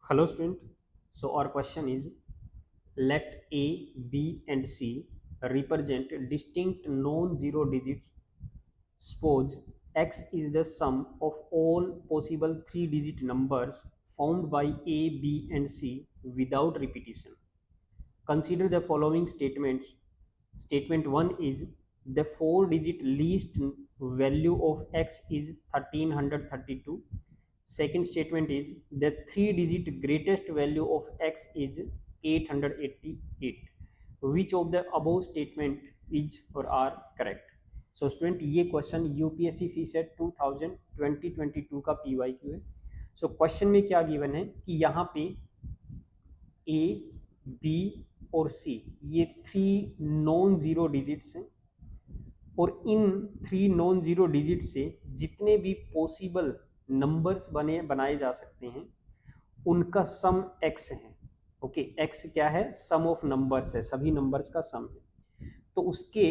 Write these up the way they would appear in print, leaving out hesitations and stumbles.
Hello student. So our question is, let A, B and C represent distinct non-zero digits. Suppose X is the sum of all possible three-digit numbers found by A, B and C without repetition. Consider the following statements. Statement 1 is the four-digit least value of X is 1332. Second statement is the three-digit greatest value of X is 888. Which of the above statement is or are correct? So student ये question UPSC सी set 2020-2022 का PYQ है. So question में क्या given है कि यहाँ पे ए, B और सी ये थ्री नॉन जीरो डिजिट्स हैं और in three non zero digit से जितने भी पॉसिबल नंबर्स बनाए जा सकते हैं उनका सम एक्स है. ओके, एक्स क्या है? सम ऑफ नंबर्स है, सभी नंबर्स का सम है. तो उसके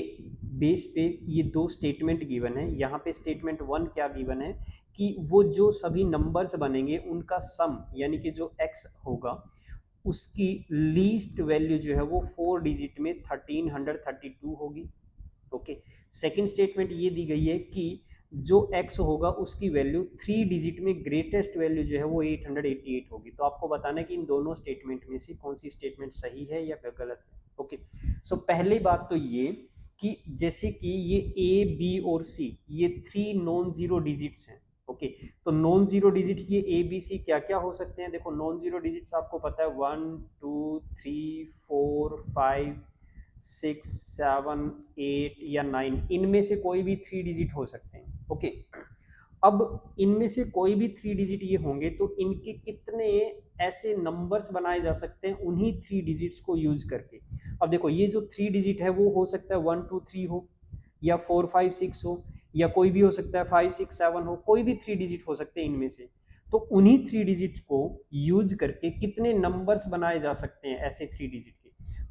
बेस पे ये दो स्टेटमेंट गिवन है. यहाँ पे स्टेटमेंट वन क्या गिवन है कि वो जो सभी नंबर्स बनेंगे उनका सम यानी कि जो एक्स होगा उसकी लीस्ट वैल्यू जो है वो फोर डिजिट में 1332 होगी. ओके, सेकंड स्टेटमेंट ये दी गई है कि जो x होगा उसकी वैल्यू थ्री डिजिट में ग्रेटेस्ट वैल्यू जो है वो 888 होगी. तो आपको बताना है कि इन दोनों स्टेटमेंट में से कौन सी स्टेटमेंट सही है या गलत है. ओके, सो पहली बात तो ये कि जैसे कि ये ए, बी और सी ये थ्री नॉन जीरो डिजिट्स हैं. ओके, तो नॉन जीरो डिजिट ये ए, बी, सी क्या क्या हो सकते हैं? देखो, नॉन जीरो डिजिट्स आपको पता है 1 2 3 4 5 6 7 8 या 9, इनमें से कोई भी थ्री डिजिट हो सकते हैं. ओके, अब इनमें से कोई भी थ्री डिजिट ये होंगे तो इनके कितने ऐसे नंबर्स बनाए जा सकते हैं उन्हीं थ्री डिजिट्स को यूज करके. अब देखो, ये जो थ्री डिजिट है वो हो सकता है 1 2 3 हो या 4 5 6 हो या कोई भी हो सकता है 5 6 7 हो, कोई भी थ्री डिजिट हो सकते हैं इनमें से. तो उन्हीं थ्री डिजिट को यूज करके कितने नंबर्स बनाए जा सकते हैं ऐसे थ्री डिजिट के.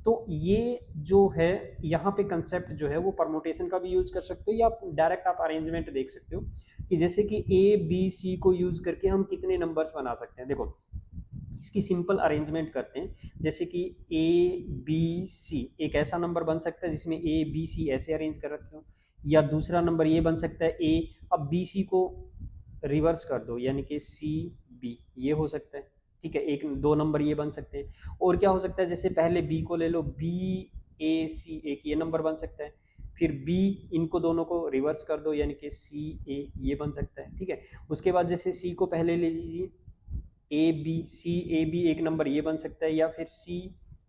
तो ये जो है यहाँ पे कंसेप्ट जो है वो परमोटेशन का भी यूज कर सकते हो या डायरेक्ट आप अरेंजमेंट देख सकते हो कि जैसे कि ए, बी, सी को यूज करके हम कितने नंबर्स बना सकते हैं. देखो, इसकी सिंपल अरेंजमेंट करते हैं. जैसे कि ए, बी, सी एक ऐसा नंबर बन सकता है जिसमें ए, बी, सी ऐसे अरेंज कर रखे हो, या दूसरा नंबर ये बन सकता है ए, अब बी, सी को रिवर्स कर दो यानी कि सी, बी, ये हो सकता है. ठीक है, एक दो नंबर ये बन सकते हैं. और क्या हो सकता है? जैसे पहले बी को ले लो, बी, ए, सी, एक ये नंबर बन सकता है. फिर बी, इनको दोनों को रिवर्स कर दो यानी कि सी, ए, ये बन सकता है. ठीक है, उसके बाद जैसे सी को पहले ले लीजिए, ए, बी, सी, ए, बी एक नंबर ये बन सकता है, या फिर सी,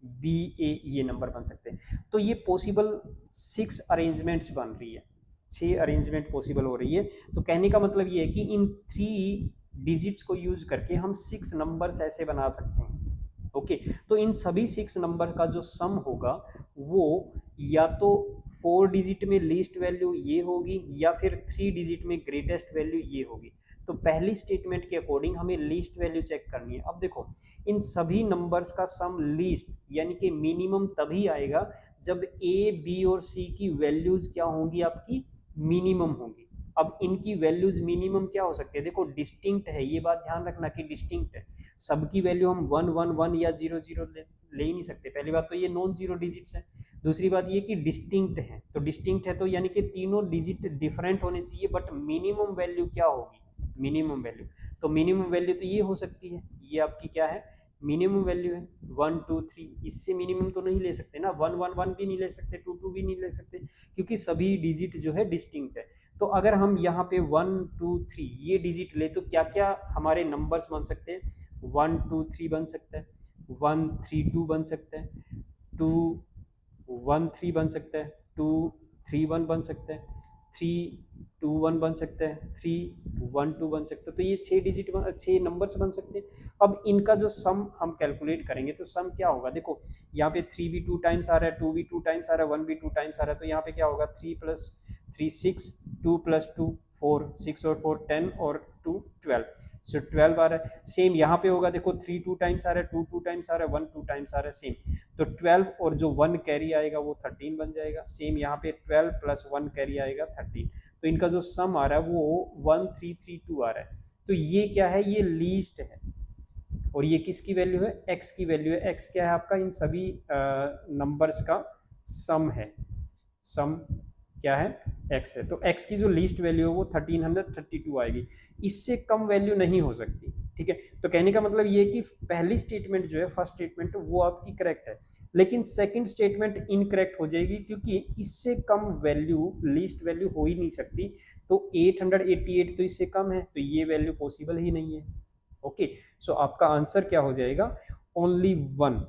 बी, ए ये नंबर बन सकते हैं. तो ये पॉसिबल 6 अरेंजमेंट्स बन रही है, 6 अरेंजमेंट पॉसिबल हो रही है. तो कहने का मतलब ये है कि इन थ्री डिजिट्स को यूज करके हम 6 नंबर्स ऐसे बना सकते हैं. ओके, तो इन सभी 6 नंबर का जो सम होगा वो या तो 4 डिजिट में लीस्ट वैल्यू ये होगी या फिर 3 डिजिट में ग्रेटेस्ट वैल्यू ये होगी. तो पहली स्टेटमेंट के अकॉर्डिंग हमें लीस्ट वैल्यू चेक करनी है. अब देखो, इन सभी नंबर्स का सम लीस्ट यानी कि मिनिमम तभी आएगा जब ए, बी और सी की वैल्यूज क्या होंगी? आपकी मिनिमम होंगी. अब इनकी वैल्यूज मिनिमम क्या हो सकती है? देखो, डिस्टिंक्ट है, ये बात ध्यान रखना कि डिस्टिंक्ट है. सबकी वैल्यू हम 1 1 1 या 0 0 ले ही नहीं सकते. पहली बात तो ये नॉन जीरो डिजिट्स है. दूसरी बात ये कि डिस्टिंक्ट है. तो डिस्टिंक्ट है तो यानी कि तीनों डिजिट डिफरेंट होने चाहिए, बट मिनिमम वैल्यू क्या होगी? Minimum value. तो मिनिमम वैल्यू तो ये हो सकती है, ये आपकी क्या है? मिनिमम वैल्यू है 1 2 3. इससे मिनिमम तो नहीं ले सकते ना, 1 1 1 भी नहीं ले सकते, 2 2 भी नहीं ले सकते, क्योंकि सभी डिजिट जो है डिस्टिंक्ट है. तो अगर हम यहाँ पे 1 2 3 ये डिजिट ले तो क्या क्या हमारे नंबर्स बन सकते हैं? 1 2 3 बन सकता है, 1 3 2 बन सकता है, 2 1 3 बन सकता है, 2 3 1 बन सकता है, 3 2 1 बन सकता है, 3 1 2 बन सकता है. तो ये 6 नंबर्स बन सकते हैं. अब इनका जो सम हम कैलकुलेट करेंगे तो सम क्या होगा? देखो, यहाँ पे 3 भी 2 टाइम्स आ रहा है, 2 भी 2 टाइम्स आ रहा है, 1 भी 2 टाइम्स आ रहा है. तो यहाँ पे क्या होगा? 3 प्लस 3 6, 2 प्लस 2 4, 6 और 4 10 और 2 12. सो 12 आ रहा है. सेम यहाँ पे होगा, देखो 3 2 टाइम्स आ रहा है, 2 2 टाइम्स आ रहा है, 1 2 टाइम्स आ रहा है. सेम, तो 12 और जो 1 कैरी आएगा वो 13 बन जाएगा. सेम यहाँ पे 12 प्लस 1 कैरी आएगा 13. तो इनका जो सम आ रहा है वो 1332 आ रहा है. तो ये क्या है? ये लीस्ट है. और ये किसकी वैल्यू है, x की वैल्यू है। x क्या है आपका, इन सभी नंबर्स का सम है, सम क्या है, x है। तो x की जो लीस्ट वैल्यू है वो 1332 आएगी, इससे कम वैल्यू नहीं हो सकती, ठीक है। तो कहने का मतलब ये कि पहली स्टेटमेंट जो है, फर्स्ट स्टेटमेंट, वो आपकी करेक्ट है, लेकिन सेकंड स्टेटमेंट इनकरेक्ट हो जाएगी, क्योंकि इससे कम वैल्यू, लीस्ट वैल्यू हो ही नहीं सकती। तो 888 तो इससे कम है, तो ये वैल्यू पॉसिबल ही नहीं है। ओके, सो आपका आंसर क्या हो जाएगा, ओनली वन,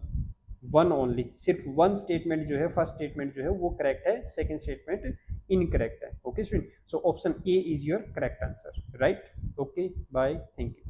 वन ओनली, सिर्फ वन स्टेटमेंट जो है, फर्स्ट स्टेटमेंट जो है वो करेक्ट है, सेकंड स्टेटमेंट इनकरेक्ट है। Okay student, so option A is your correct answer, right. Okay, bye, thank you.